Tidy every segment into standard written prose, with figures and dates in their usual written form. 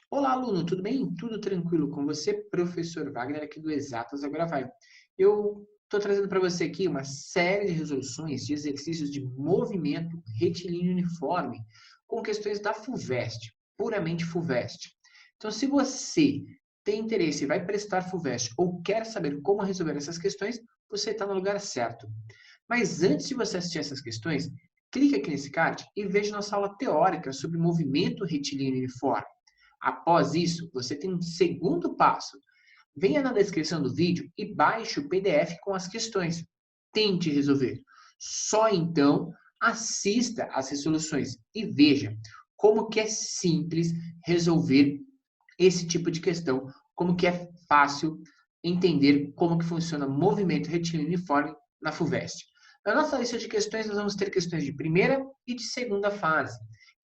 Olá, aluno, tudo bem? Tudo tranquilo com você? Professor Wagner aqui do Exatas Agora Vai. Eu estou trazendo para você aqui uma série de resoluções de exercícios de movimento retilíneo uniforme com questões da FUVEST, puramente FUVEST. Então, se você tem interesse e vai prestar FUVEST ou quer saber como resolver essas questões, você está no lugar certo. Mas antes de você assistir essas questões, clique aqui nesse card e veja nossa aula teórica sobre movimento retilíneo uniforme. Após isso, você tem um segundo passo. Venha na descrição do vídeo e baixe o PDF com as questões. Tente resolver. Só então assista às resoluções e veja como que é simples resolver esse tipo de questão, como que é fácil entender como que funciona movimento retilíneo uniforme na FUVEST. Na nossa lista de questões, nós vamos ter questões de primeira e de segunda fase.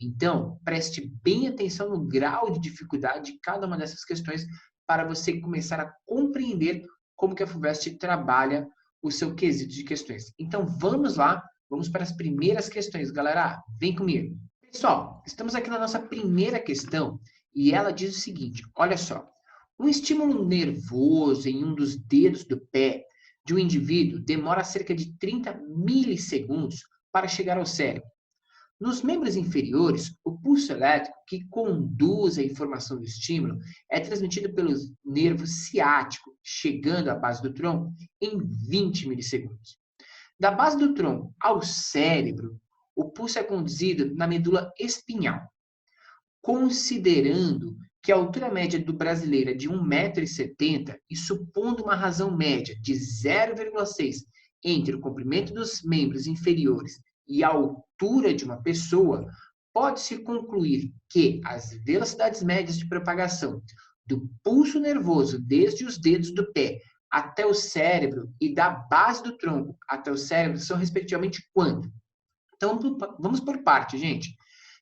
Então, preste bem atenção no grau de dificuldade de cada uma dessas questões para você começar a compreender como que a FUVEST trabalha o seu quesito de questões. Então, vamos lá, vamos para as primeiras questões, galera. Vem comigo. Pessoal, estamos aqui na nossa primeira questão e ela diz o seguinte, olha só. Um estímulo nervoso em um dos dedos do pé de um indivíduo demora cerca de 30 milissegundos para chegar ao cérebro. Nos membros inferiores, o pulso elétrico que conduz a informação do estímulo é transmitido pelo nervo ciático, chegando à base do tronco em 20 milissegundos. Da base do tronco ao cérebro, o pulso é conduzido na medula espinhal. Considerando que a altura média do brasileiro é de 1,70 m e supondo uma razão média de 0,6 entre o comprimento dos membros inferiores e a altura de uma pessoa, pode-se concluir que as velocidades médias de propagação do pulso nervoso desde os dedos do pé até o cérebro e da base do tronco até o cérebro são respectivamente quanto? Então, vamos por parte, gente.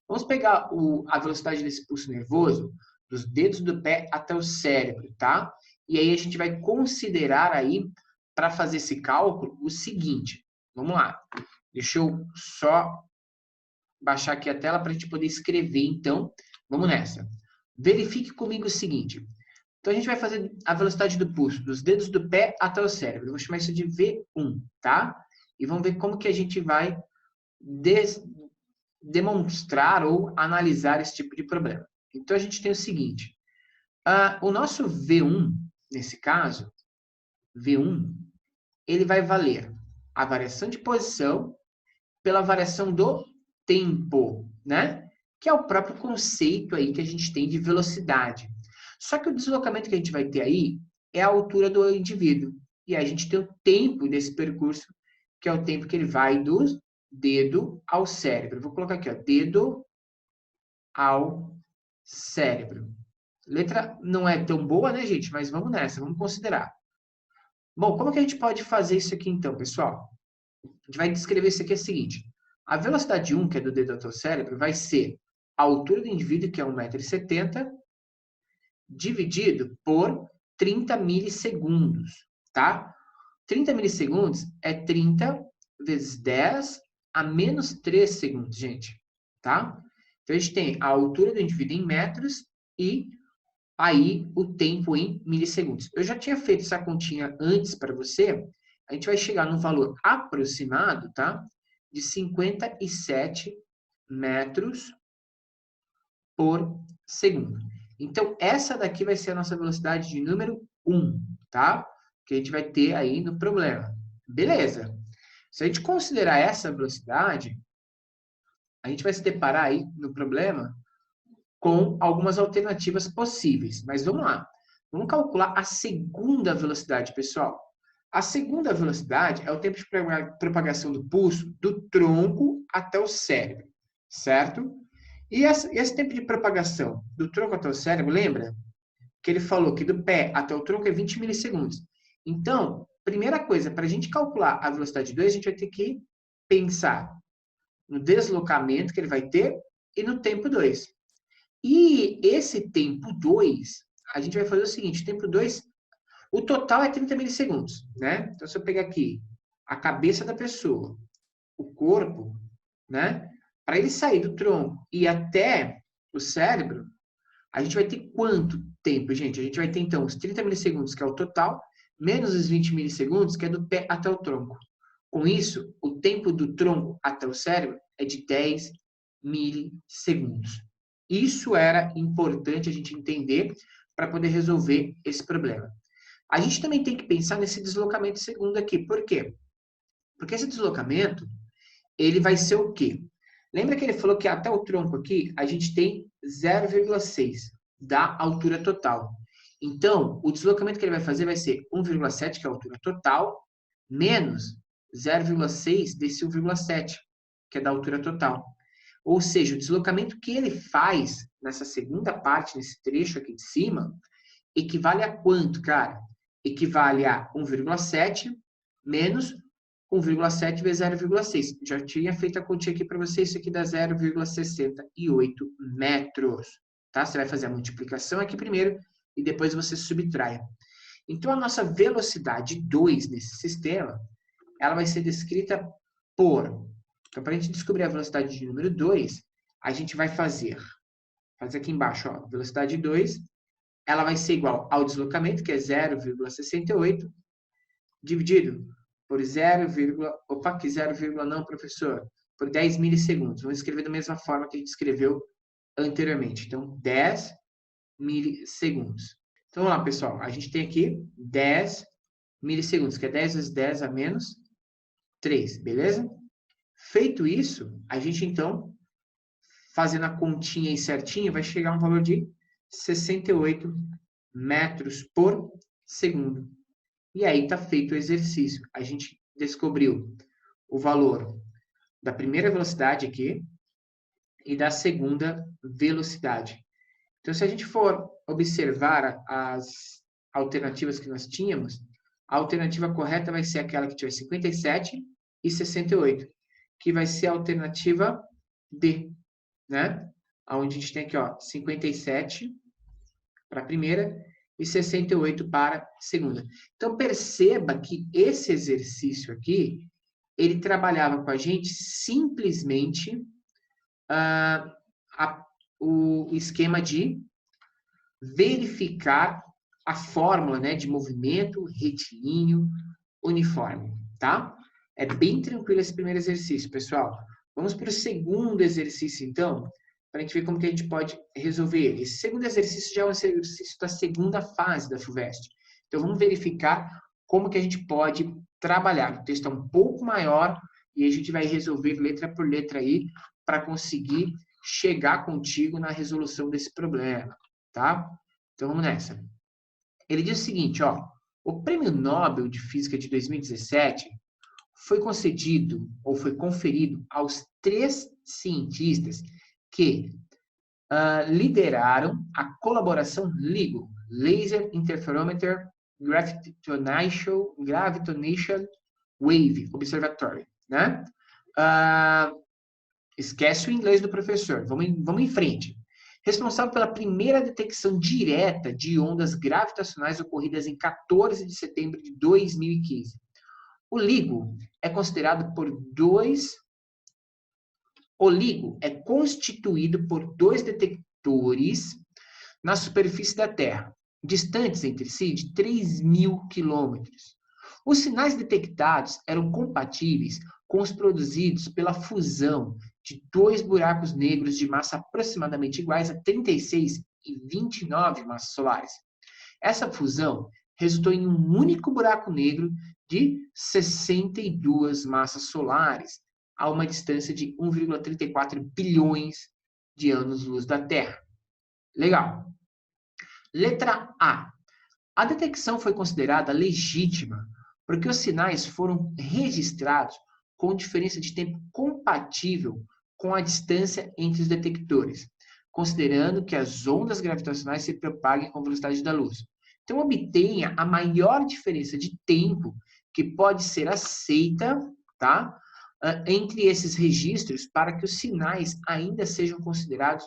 Vamos pegar a velocidade desse pulso nervoso dos dedos do pé até o cérebro, tá? E aí a gente vai considerar aí, para fazer esse cálculo, o seguinte. Vamos lá. Deixa eu só baixar aqui a tela para a gente poder escrever, então. Vamos nessa. Verifique comigo o seguinte. Então, a gente vai fazer a velocidade do pulso dos dedos do pé até o cérebro. Eu vou chamar isso de V1, tá? E vamos ver como que a gente vai demonstrar ou analisar esse tipo de problema. Então, a gente tem o seguinte. O nosso V1, nesse caso, V1, ele vai valer a variação de posição pela variação do tempo, né? Que é o próprio conceito aí que a gente tem de velocidade. Só que o deslocamento que a gente vai ter aí é a altura do indivíduo. E aí a gente tem o tempo desse percurso, que é o tempo que ele vai do dedo ao cérebro. Vou colocar aqui, ó, dedo ao cérebro. Letra não é tão boa, né, gente? Mas vamos nessa, vamos considerar. Bom, como que a gente pode fazer isso aqui então, pessoal? A gente vai descrever isso aqui é o seguinte. A velocidade 1, que é do dedo ao cérebro, vai ser a altura do indivíduo, que é 1,70 m, dividido por 30 milissegundos, tá? 30 milissegundos é 30 vezes 10 a menos 3 segundos, gente, tá? Então, a gente tem a altura do indivíduo em metros e aí o tempo em milissegundos. Eu já tinha feito essa continha antes para você. A gente vai chegar num valor aproximado, tá? De 57 metros por segundo. Então, essa daqui vai ser a nossa velocidade de número 1, tá? Que a gente vai ter aí no problema. Beleza. Se a gente considerar essa velocidade, a gente vai se deparar aí no problema com algumas alternativas possíveis. Mas vamos lá. Vamos calcular a segunda velocidade, pessoal. A segunda velocidade é o tempo de propagação do pulso do tronco até o cérebro, certo? E esse tempo de propagação do tronco até o cérebro, lembra? Que ele falou que do pé até o tronco é 20 milissegundos. Então, primeira coisa, para a gente calcular a velocidade 2, a gente vai ter que pensar no deslocamento que ele vai ter e no tempo 2. E esse tempo 2, a gente vai fazer o seguinte, tempo 2, o total é 30 milissegundos, né? Então, se eu pegar aqui a cabeça da pessoa, o corpo, né? Para ele sair do tronco e até o cérebro, A gente vai ter quanto tempo, gente? A gente vai ter, então, os 30 milissegundos, que é o total, menos os 20 milissegundos, que é do pé até o tronco. Com isso, o tempo do tronco até o cérebro é de 10 milissegundos. Isso era importante a gente entender para poder resolver esse problema. A gente também tem que pensar nesse deslocamento segundo aqui. Por quê? Porque esse deslocamento, ele vai ser o quê? Lembra que ele falou que até o tronco aqui, a gente tem 0,6 da altura total. Então, o deslocamento que ele vai fazer vai ser 1,7, que é a altura total, menos 0,6 desse 1,7, que é da altura total. Ou seja, o deslocamento que ele faz nessa segunda parte, nesse trecho aqui de cima, equivale a quanto, cara? Equivale a 1,7 menos 1,7 vezes 0,6. Já tinha feito a continha aqui para você, isso aqui dá 0,68 metros. Tá? Você vai fazer a multiplicação aqui primeiro e depois você subtrai. Então, a nossa velocidade 2 nesse sistema, ela vai ser descrita por... Então, para a gente descobrir a velocidade de número 2, a gente vai fazer aqui embaixo, ó, velocidade 2, ela vai ser igual ao deslocamento, que é 0,68, dividido por 0, opa, que 0, não, professor, por 10 milissegundos. Vamos escrever da mesma forma que a gente escreveu anteriormente. Então, 10 milissegundos. Então, vamos lá, pessoal. A gente tem aqui 10 milissegundos, que é 10 vezes 10 a menos 3, beleza? Feito isso, a gente, então, fazendo a continha aí certinho, vai chegar a um valor de 68 metros por segundo. E aí está feito o exercício. A gente descobriu o valor da primeira velocidade aqui e da segunda velocidade. Então, se a gente for observar as alternativas que nós tínhamos, a alternativa correta vai ser aquela que tiver 57 e 68, que vai ser a alternativa D, né? Onde a gente tem aqui, ó, 57 para a primeira e 68 para a segunda. Então, perceba que esse exercício aqui, ele trabalhava com a gente simplesmente o esquema de verificar a fórmula, né, de movimento retilíneo uniforme, tá? É bem tranquilo esse primeiro exercício, pessoal. Vamos para o segundo exercício, então, para a gente ver como que a gente pode resolver ele. Esse segundo exercício já é um exercício da segunda fase da FUVEST. Então, vamos verificar como que a gente pode trabalhar. O texto é um pouco maior e a gente vai resolver letra por letra aí para conseguir chegar contigo na resolução desse problema, tá? Então, vamos nessa. Ele diz o seguinte, ó, o Prêmio Nobel de Física de 2017 foi concedido ou foi conferido aos 3 cientistas que lideraram a colaboração LIGO, Laser Interferometer Gravitational Wave Observatory, né? Esquece o inglês do professor, vamos em frente. Responsável pela primeira detecção direta de ondas gravitacionais ocorridas em 14 de setembro de 2015. O LIGO é considerado por dois... O LIGO é constituído por 2 detectores na superfície da Terra, distantes entre si de 3.000 quilômetros. Os sinais detectados eram compatíveis com os produzidos pela fusão de 2 buracos negros de massa aproximadamente iguais a 36 e 29 massas solares. Essa fusão resultou em um único buraco negro de 62 massas solares, a uma distância de 1,34 bilhões de anos-luz da Terra. Legal. Letra A. A detecção foi considerada legítima porque os sinais foram registrados com diferença de tempo compatível com a distância entre os detectores, considerando que as ondas gravitacionais se propaguem com a velocidade da luz. Então, obtenha a maior diferença de tempo que pode ser aceita, tá? Entre esses registros para que os sinais ainda sejam considerados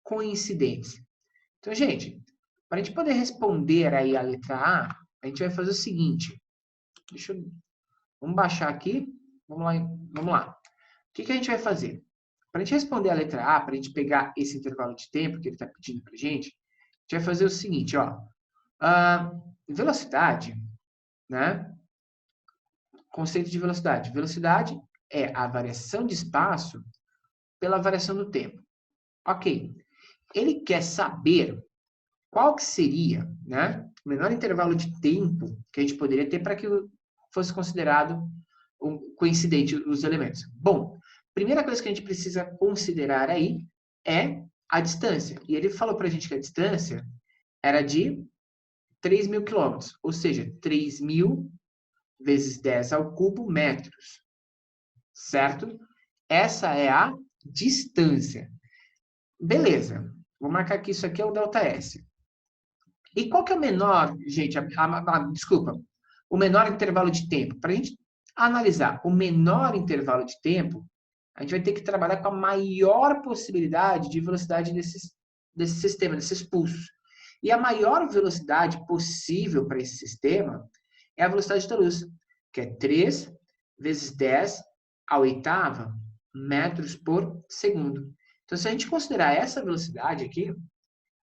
coincidentes. Então, gente, para a gente poder responder aí a letra A, a gente vai fazer o seguinte. Vamos baixar aqui. Vamos lá. O que a gente vai fazer? Para a gente responder a letra A, para a gente pegar esse intervalo de tempo que ele está pedindo para a gente, vai fazer o seguinte, ó. Velocidade, né? Conceito de velocidade. Velocidade é a variação de espaço pela variação do tempo. Ok. Ele quer saber qual que seria, né, o menor intervalo de tempo que a gente poderia ter para que fosse considerado coincidente os elementos. Bom, primeira coisa que a gente precisa considerar aí é a distância. E ele falou para a gente que a distância era de 3.000 quilômetros, ou seja, 3.000 vezes 10 ao cubo metros, certo? Essa é a distância. Beleza, vou marcar que isso aqui é o ΔS. E qual que é o menor, gente, desculpa, o menor intervalo de tempo? Para a gente analisar o menor intervalo de tempo, a gente vai ter que trabalhar com a maior possibilidade de velocidade desse sistema, desses pulsos. E a maior velocidade possível para esse sistema é a velocidade da luz, que é 3 vezes 10 à oitava metros por segundo. Então, se a gente considerar essa velocidade aqui,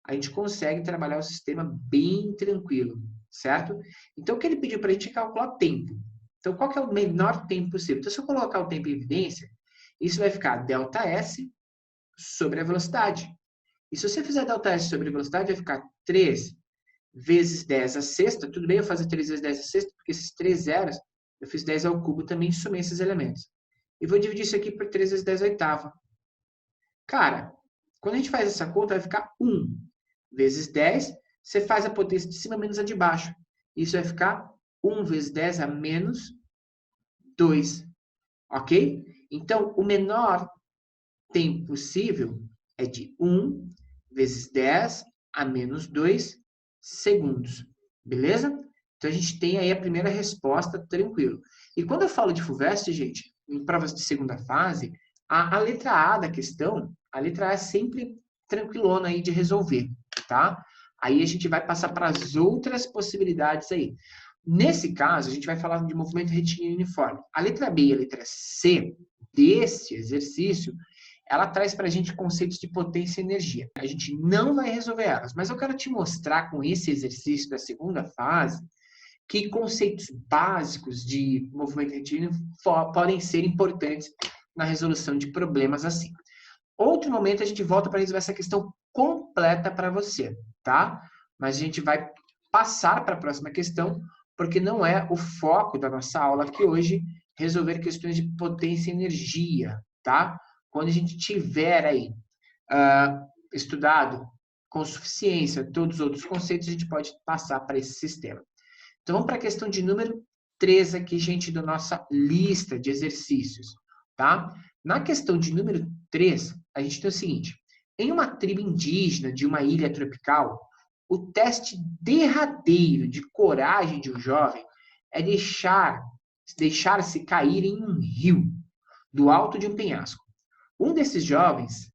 a gente consegue trabalhar o sistema bem tranquilo, certo? Então, o que ele pediu para a gente é calcular o tempo. Então, qual que é o menor tempo possível? Então, se eu colocar o tempo em evidência, isso vai ficar ΔS sobre a velocidade. E se você fizer ΔS sobre a velocidade, vai ficar 3 vezes 10 à sexta. Tudo bem eu fazer 3 vezes 10 à sexta, porque esses 3 zeros, eu fiz 10 ao cubo também e somei esses elementos. E vou dividir isso aqui por 3 vezes 10 à oitava. Cara, quando a gente faz essa conta, vai ficar 1 vezes 10. Você faz a potência de cima menos a de baixo. Isso vai ficar 1 vezes 10 a menos 2. Ok? Então, o menor tempo possível é de 1 vezes 10 a menos 2 segundos. Beleza? Então, a gente tem aí a primeira resposta, tranquilo. E quando eu falo de FUVEST, gente, em provas de segunda fase, a letra A da questão, a letra A é sempre tranquilona aí de resolver, tá? Aí a gente vai passar para as outras possibilidades aí. Nesse caso, a gente vai falar de movimento retilíneo uniforme. A letra B e a letra C desse exercício, ela traz para a gente conceitos de potência e energia. A gente não vai resolver elas, mas eu quero te mostrar com esse exercício da segunda fase que conceitos básicos de movimento retilíneo podem ser importantes na resolução de problemas assim. Outro momento a gente volta para resolver essa questão completa para você, tá? Mas a gente vai passar para a próxima questão, porque não é o foco da nossa aula aqui hoje resolver questões de potência e energia, tá? Quando a gente tiver aí estudado com suficiência todos os outros conceitos, a gente pode passar para esse sistema. Então, vamos para a questão de número 3 aqui, gente, da nossa lista de exercícios, tá? Na questão de número 3, a gente tem o seguinte. Em uma tribo indígena de uma ilha tropical, o teste derradeiro de coragem de um jovem é deixar-se cair em um rio, do alto de um penhasco. Um desses jovens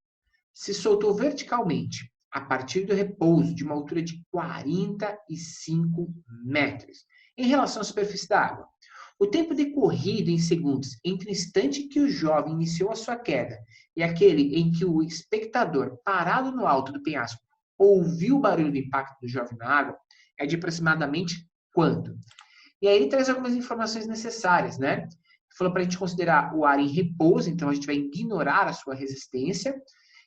se soltou verticalmente, a partir do repouso de uma altura de 45 metros, em relação à superfície da água. O tempo decorrido em segundos entre o instante que o jovem iniciou a sua queda e aquele em que o espectador, parado no alto do penhasco, ouviu o barulho do impacto do jovem na água, é de aproximadamente quanto? E aí ele traz algumas informações necessárias, né? Falou para a gente considerar o ar em repouso, então a gente vai ignorar a sua resistência,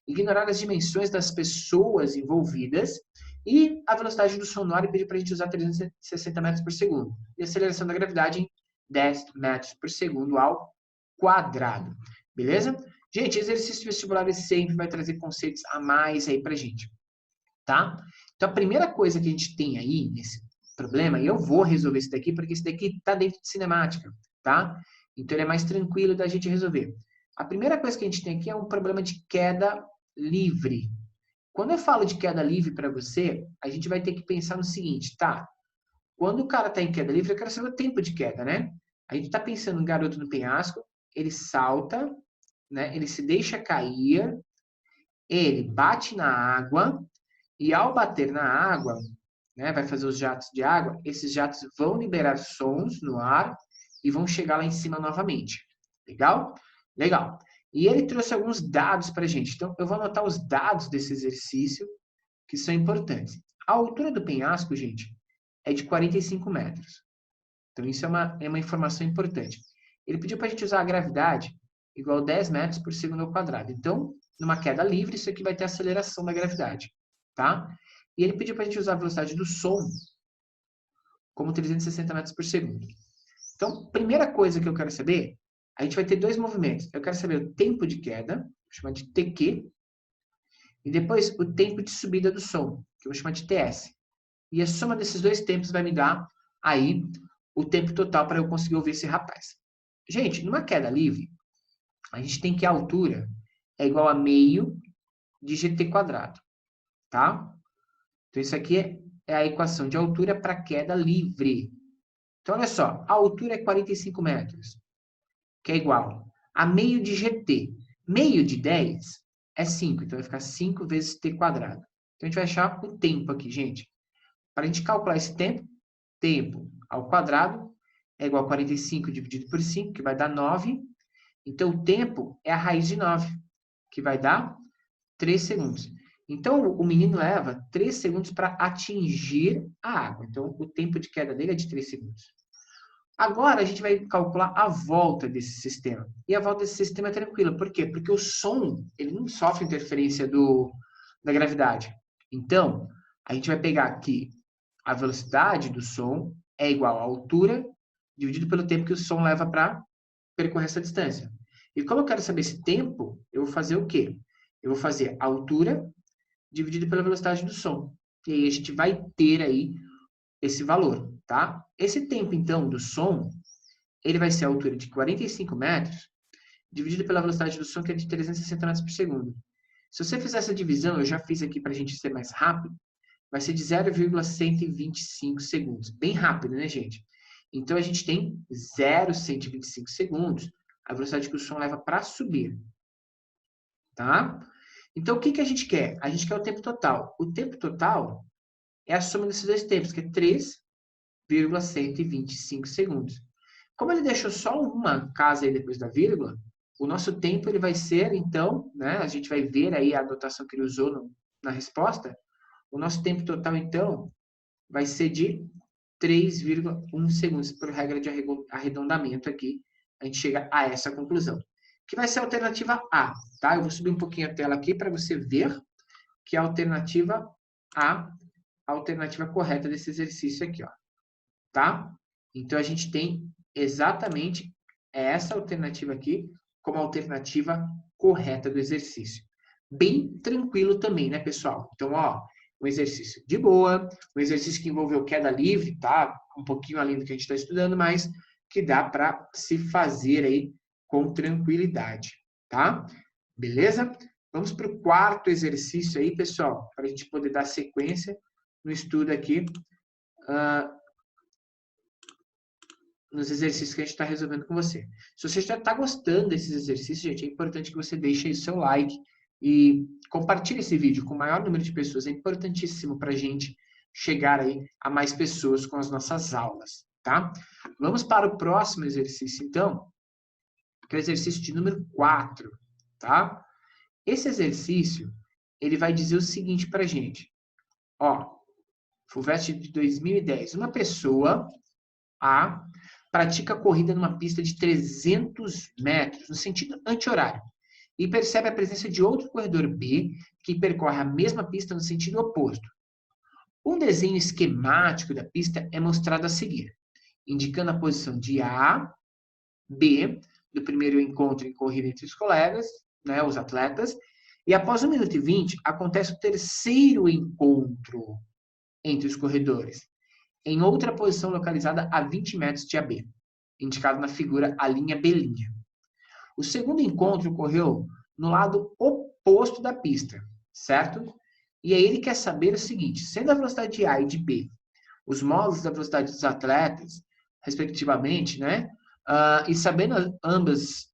ignorar as dimensões das pessoas envolvidas e a velocidade do som no ar e pedir para a gente usar 360 metros por segundo. E a aceleração da gravidade em 10 metros por segundo ao quadrado. Beleza? Gente, exercício vestibular sempre vai trazer conceitos a mais aí para a gente. Tá? Então, a primeira coisa que a gente tem aí nesse problema, e eu vou resolver isso daqui, porque isso daqui está dentro de cinemática, tá? Então, ele é mais tranquilo da gente resolver. A primeira coisa que a gente tem aqui é um problema de queda livre. Quando eu falo de queda livre para você, a gente vai ter que pensar no seguinte, tá? Quando o cara está em queda livre, eu quero saber o tempo de queda, né? A gente está pensando no garoto no penhasco, ele salta, né? Ele se deixa cair, ele bate na água, e ao bater na água, né, vai fazer os jatos de água, esses jatos vão liberar sons no ar e vão chegar lá em cima novamente. Legal? Legal. E ele trouxe alguns dados para a gente. Então, eu vou anotar os dados desse exercício que são importantes. A altura do penhasco, gente, é de 45 metros. Então, isso é uma informação importante. Ele pediu para a gente usar a gravidade igual a 10 metros por segundo ao quadrado. Então, numa queda livre, isso aqui vai ter aceleração da gravidade, tá? E ele pediu para a gente usar a velocidade do som como 360 metros por segundo. Então, primeira coisa que eu quero saber, a gente vai ter dois movimentos. Eu quero saber o tempo de queda, vou chamar de TQ, e depois o tempo de subida do som, que eu vou chamar de TS. E a soma desses dois tempos vai me dar aí o tempo total para eu conseguir ouvir esse rapaz. Gente, numa queda livre, a gente tem que a altura é igual a meio de GT quadrado, tá? Então, isso aqui é a equação de altura para queda livre. Então, olha só, a altura é 45 metros, que é igual a meio de GT. Meio de 10 é 5, então vai ficar 5 vezes T quadrado. Então, a gente vai achar o tempo aqui, gente. Para a gente calcular esse tempo, tempo ao quadrado é igual a 45 dividido por 5, que vai dar 9. Então, o tempo é a raiz de 9, que vai dar 3 segundos. Então, o menino leva 3 segundos para atingir a água. Então, o tempo de queda dele é de 3 segundos. Agora, a gente vai calcular a volta desse sistema. E a volta desse sistema é tranquila. Por quê? Porque o som ele não sofre interferência da gravidade. Então, a gente vai pegar aqui a velocidade do som é igual à altura dividido pelo tempo que o som leva para percorrer essa distância. E como eu quero saber esse tempo, eu vou fazer o quê? Eu vou fazer a altura dividido pela velocidade do som. E aí a gente vai ter aí esse valor, tá? Esse tempo, então, do som, ele vai ser a altura de 45 metros dividido pela velocidade do som, que é de 360 metros por segundo. Se você fizer essa divisão, eu já fiz aqui para a gente ser mais rápido, vai ser de 0,125 segundos. Bem rápido, né, gente? Então, a gente tem 0,125 segundos, a velocidade que o som leva para subir. Tá? Então, o que a gente quer? A gente quer o tempo total. O tempo total é a soma desses dois tempos, que é 3,125 segundos. Como ele deixou só uma casa aí depois da vírgula, o nosso tempo ele vai ser, então, né, a gente vai ver aí a anotação que ele usou na resposta, o nosso tempo total, então, vai ser de 3,1 segundos, por regra de arredondamento aqui, a gente chega a essa conclusão. Que vai ser a alternativa A, tá? Eu vou subir um pouquinho a tela aqui para você ver que a alternativa A, a alternativa correta desse exercício aqui, ó. Tá? Então, a gente tem exatamente essa alternativa aqui como alternativa correta do exercício. Bem tranquilo também, né, pessoal? Então, ó, um exercício de boa, um exercício que envolveu queda livre, tá? Um pouquinho além do que a gente está estudando, mas que dá para se fazer aí com tranquilidade, tá? Beleza? Vamos para o quarto exercício aí, pessoal, para a gente poder dar sequência no estudo aqui, nos exercícios que a gente está resolvendo com você. Se você já está gostando desses exercícios, gente, é importante que você deixe aí seu like e compartilhe esse vídeo com o maior número de pessoas. É importantíssimo para a gente chegar aí a mais pessoas com as nossas aulas, tá? Vamos para o próximo exercício, então, que é o exercício de número 4, tá? Esse exercício, ele vai dizer o seguinte para a gente. Ó, FUVEST de 2010. Uma pessoa A pratica corrida numa pista de 300 metros, no sentido anti-horário, e percebe a presença de outro corredor B que percorre a mesma pista no sentido oposto. Um desenho esquemático da pista é mostrado a seguir, indicando a posição de A, B, do primeiro encontro em corrida entre os colegas, né, os atletas, e após 1 minuto e 20, acontece o terceiro encontro entre os corredores, em outra posição localizada a 20 metros de AB, indicado na figura a linha B'. O segundo encontro ocorreu no lado oposto da pista, certo? E aí ele quer saber o seguinte, sendo a velocidade de A e de B os módulos da velocidade dos atletas, respectivamente, né? E sabendo ambas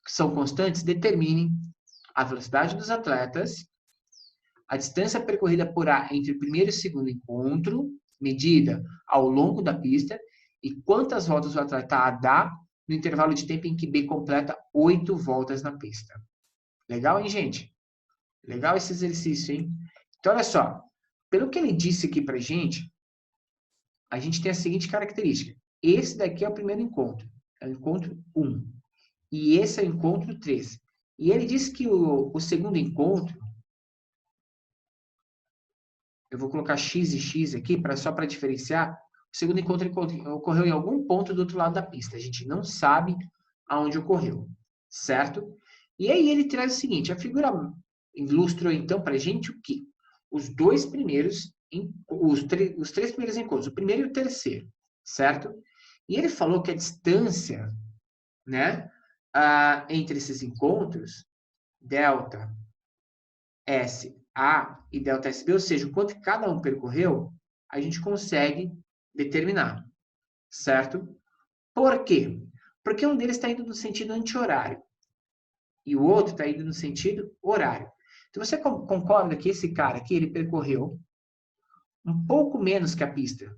que são constantes, determine a velocidade dos atletas, a distância percorrida por A entre o primeiro e o segundo encontro, medida ao longo da pista, e quantas voltas o atleta A dá no intervalo de tempo em que B completa 8 voltas na pista. Legal, hein, gente? Legal esse exercício, hein? Então, olha só. pelo que ele disse aqui pra gente, a gente tem a seguinte característica. Esse daqui é o primeiro encontro. É o encontro 1. E esse é o encontro 3. E ele disse que o segundo encontro, eu vou colocar X e X aqui, só para diferenciar, o segundo encontro ocorreu em algum ponto do outro lado da pista. A gente não sabe aonde ocorreu, certo? E aí ele traz o seguinte, a figura ilustrou então para a gente o quê? Os dois primeiros, os três primeiros encontros, o primeiro e o terceiro, certo? E ele falou que a distância, né, entre esses encontros, delta SA e delta SB, ou seja, o quanto cada um percorreu, a gente consegue determinar, certo? Por quê? Porque um deles está indo no sentido anti-horário e o outro está indo no sentido horário. Então, você concorda que esse cara aqui, ele percorreu um pouco menos que a pista,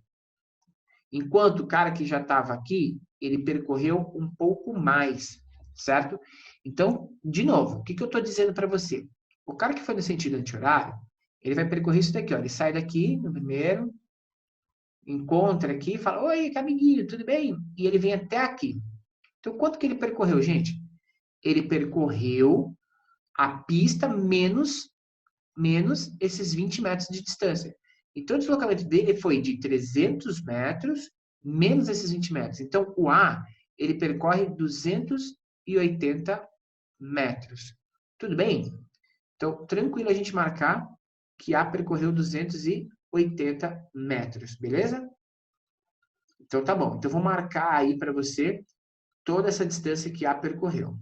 enquanto o cara que já estava aqui, ele percorreu um pouco mais, certo? Então, de novo, o que eu estou dizendo para você? O cara que foi no sentido anti-horário, ele vai percorrer isso daqui, ó. Ele sai daqui no primeiro, encontra aqui, fala, oi, amiguinho, tudo bem? E ele vem até aqui. Então, quanto que ele percorreu, gente? Ele percorreu a pista menos esses 20 metros de distância. Então, o deslocamento dele foi de 300 metros menos esses 20 metros. Então, o A, ele percorre 280 metros. Tudo bem? Então, tranquilo a gente marcar que A percorreu 280 metros, beleza? Então, tá bom. Então, vou marcar aí para você toda essa distância que A percorreu,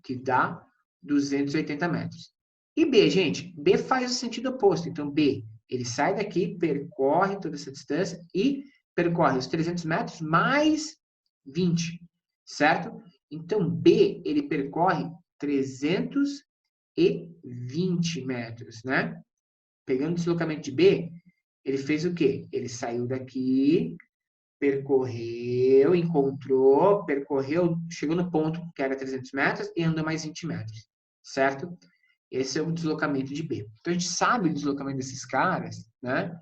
que dá 280 metros. E B, gente, B faz o sentido oposto. Então, B, ele sai daqui, percorre toda essa distância e percorre os 300 metros mais 20, certo? Então, B, ele percorre 320 metros, né? Pegando o deslocamento de B, ele fez o quê? Ele saiu daqui, percorreu, encontrou, percorreu, chegou no ponto que era 300 metros e andou mais 20 metros, certo? Esse é o deslocamento de B. Então, a gente sabe o deslocamento desses caras, né?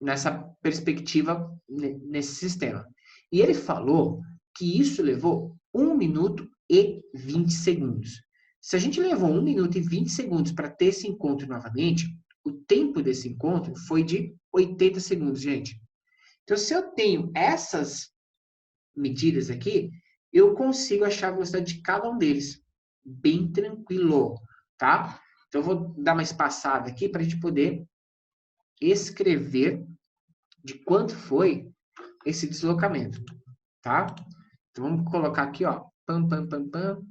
Nessa perspectiva, nesse sistema. E ele falou que isso levou 1 minuto e 20 segundos. Se a gente levou 1 minuto e 20 segundos para ter esse encontro novamente, o tempo desse encontro foi de 80 segundos, gente. Então, se eu tenho essas medidas aqui, eu consigo achar a velocidade de cada um deles. Bem tranquilo, tá? Então, eu vou dar uma espaçada aqui para a gente poder escrever de quanto foi esse deslocamento, tá? Então, vamos colocar aqui, ó, pam, pam, pam, pam,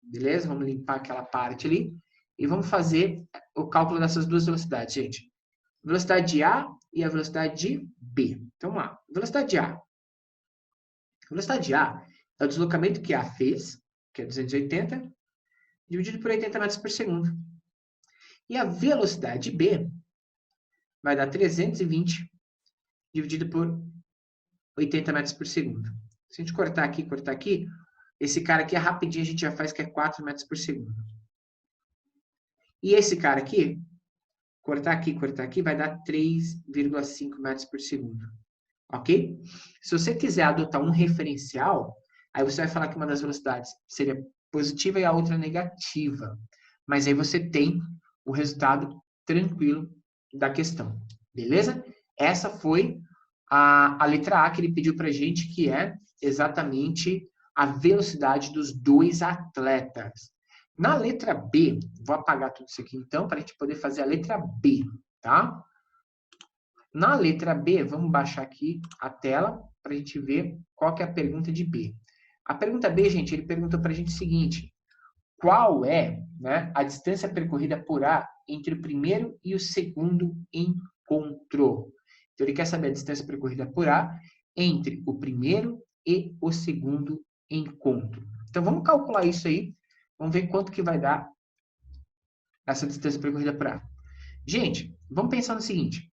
beleza? Vamos limpar aquela parte ali e vamos fazer o cálculo dessas duas velocidades, gente. Velocidade de A e a velocidade de B. Então, vamos lá. Velocidade de A. A velocidade de A é o deslocamento que A fez, que é 280, dividido por 80 metros por segundo. E a velocidade de B vai dar 320 dividido por 80 metros por segundo. Se a gente cortar aqui, esse cara aqui é rapidinho, a gente já faz que é 4 metros por segundo. E esse cara aqui, cortar aqui, vai dar 3,5 metros por segundo. Ok? Se você quiser adotar um referencial, aí você vai falar que uma das velocidades seria positiva e a outra negativa. Mas aí você tem o resultado tranquilo da questão. Beleza? Essa foi a letra A que ele pediu para a gente, que é exatamente a velocidade dos dois atletas. Na letra B, vou apagar tudo isso aqui então, para a gente poder fazer a letra B, tá? Na letra B, vamos baixar aqui a tela para a gente ver qual que é a pergunta de B. A pergunta B, gente, ele perguntou para a gente o seguinte: qual é, né, a distância percorrida por A entre o primeiro e o segundo encontro? Então, ele quer saber a distância percorrida por A entre o primeiro e o segundo encontro. Então, vamos calcular isso aí. Vamos ver quanto que vai dar essa distância percorrida por A. Gente, vamos pensar no seguinte.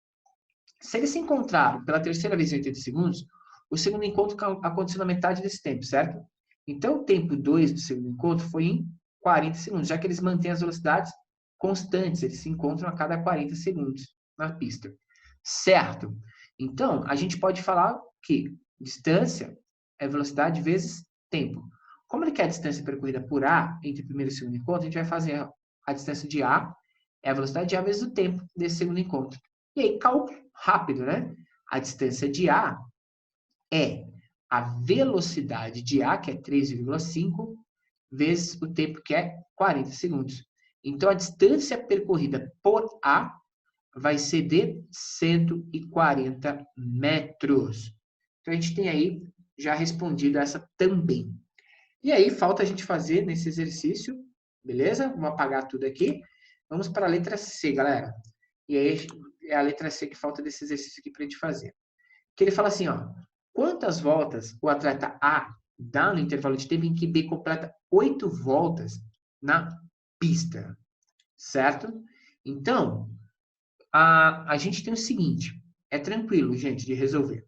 Se eles se encontraram pela terceira vez em 80 segundos, o segundo encontro aconteceu na metade desse tempo, certo? Então, o tempo 2 do segundo encontro foi em 40 segundos, já que eles mantêm as velocidades constantes, eles se encontram a cada 40 segundos na pista, certo? Então, a gente pode falar que distância é velocidade vezes tempo. Como ele quer a distância percorrida por A entre o primeiro e o segundo encontro, a gente vai fazer a distância de A, é a velocidade de A vezes o tempo desse segundo encontro. E aí, cálculo rápido, né? A distância de A é a velocidade de A, que é 3,5, vezes o tempo, que é 40 segundos. Então, a distância percorrida por A vai ser de 140 metros. Então, a gente tem aí já respondido essa também. E aí, falta a gente fazer nesse exercício, beleza? Vamos apagar tudo aqui. Vamos para a letra C, galera. E aí, é a letra C que falta desse exercício aqui para a gente fazer. Que ele fala assim, ó. Quantas voltas o atleta A dá no intervalo de tempo em que B completa 8 voltas na pista? Certo? Então, a gente tem o seguinte. É tranquilo, gente, de resolver.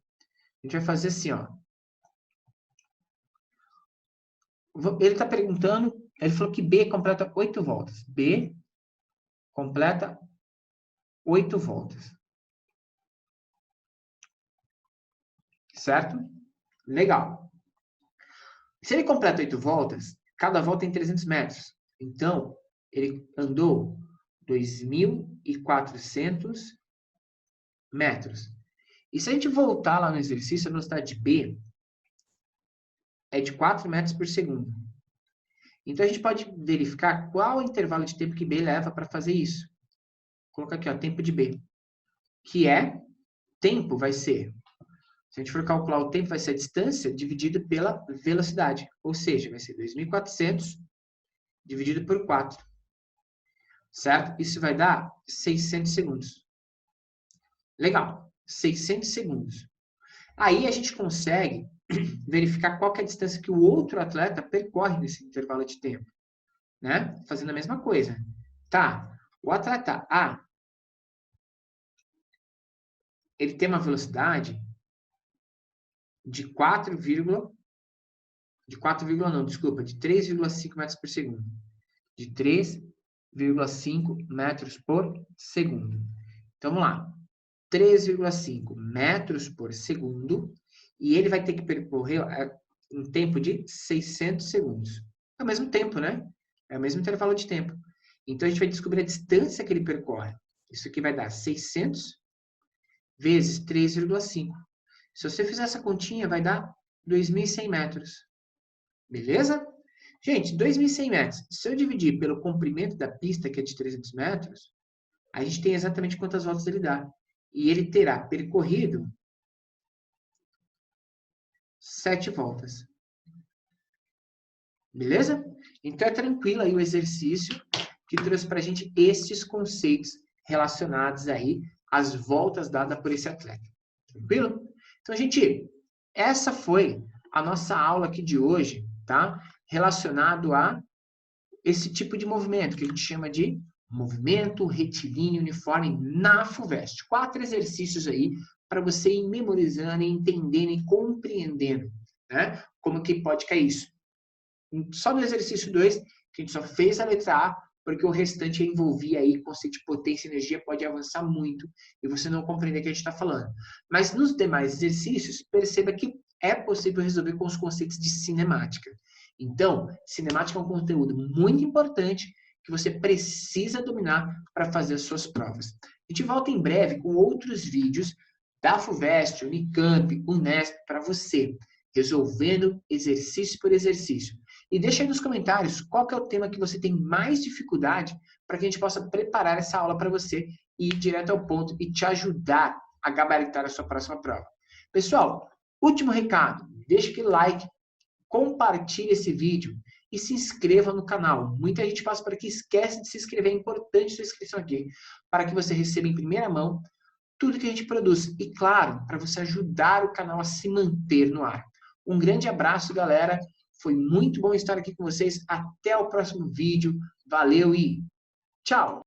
A gente vai fazer assim, ó. Ele está perguntando, ele falou que B completa 8 voltas. B completa 8 voltas. Certo? Legal. Se ele completa 8 voltas, cada volta tem 300 metros. Então, ele andou 2.400 metros. E se a gente voltar lá no exercício, a velocidade de B é de 4 metros por segundo. Então, a gente pode verificar qual o intervalo de tempo que B leva para fazer isso. Vou colocar aqui, ó, tempo de B. Que é, tempo vai ser, se a gente for calcular o tempo, vai ser a distância dividido pela velocidade. Ou seja, vai ser 2.400 dividido por 4. Certo? Isso vai dar 600 segundos. Legal. 600 segundos. Aí a gente consegue verificar qual que é a distância que o outro atleta percorre nesse intervalo de tempo. Né? Fazendo a mesma coisa. Tá. O atleta A, ele tem uma velocidade de 3,5 metros por segundo. De 3,5 metros por segundo. Então, vamos lá. 3,5 metros por segundo. E ele vai ter que percorrer um tempo de 600 segundos. É o mesmo tempo, né? É o mesmo intervalo de tempo. Então, a gente vai descobrir a distância que ele percorre. Isso aqui vai dar 600 vezes 3,5. Se você fizer essa continha, vai dar 2.100 metros. Beleza? Gente, 2.100 metros. Se eu dividir pelo comprimento da pista, que é de 300 metros, a gente tem exatamente quantas voltas ele dá. E ele terá percorrido 7 voltas. Beleza? Então, é tranquilo aí o exercício que trouxe para a gente estes conceitos relacionados aí às voltas dadas por esse atleta. Tranquilo? Então, gente, essa foi a nossa aula aqui de hoje, tá? Relacionado a esse tipo de movimento, que a gente chama de movimento retilíneo uniforme na FUVEST. 4 exercícios aí para você ir memorizando, entendendo e compreendendo, né? Como que pode cair isso. Só no exercício 2, que a gente só fez a letra A, porque o restante envolvia aí conceito de potência e energia, pode avançar muito e você não compreender o que a gente está falando. Mas nos demais exercícios, perceba que é possível resolver com os conceitos de cinemática. Então, cinemática é um conteúdo muito importante que você precisa dominar para fazer as suas provas. A gente volta em breve com outros vídeos da FUVEST, Unicamp, Unesp, para você, resolvendo exercício por exercício. E deixa aí nos comentários qual que é o tema que você tem mais dificuldade para que a gente possa preparar essa aula para você e ir direto ao ponto e te ajudar a gabaritar a sua próxima prova. Pessoal, último recado, deixa aquele like, compartilhe esse vídeo e se inscreva no canal. Muita gente passa por aqui e esquece de se inscrever, é importante sua inscrição aqui, para que você receba em primeira mão tudo que a gente produz. E claro, para você ajudar o canal a se manter no ar. Um grande abraço, galera. Foi muito bom estar aqui com vocês. Até o próximo vídeo. Valeu e tchau!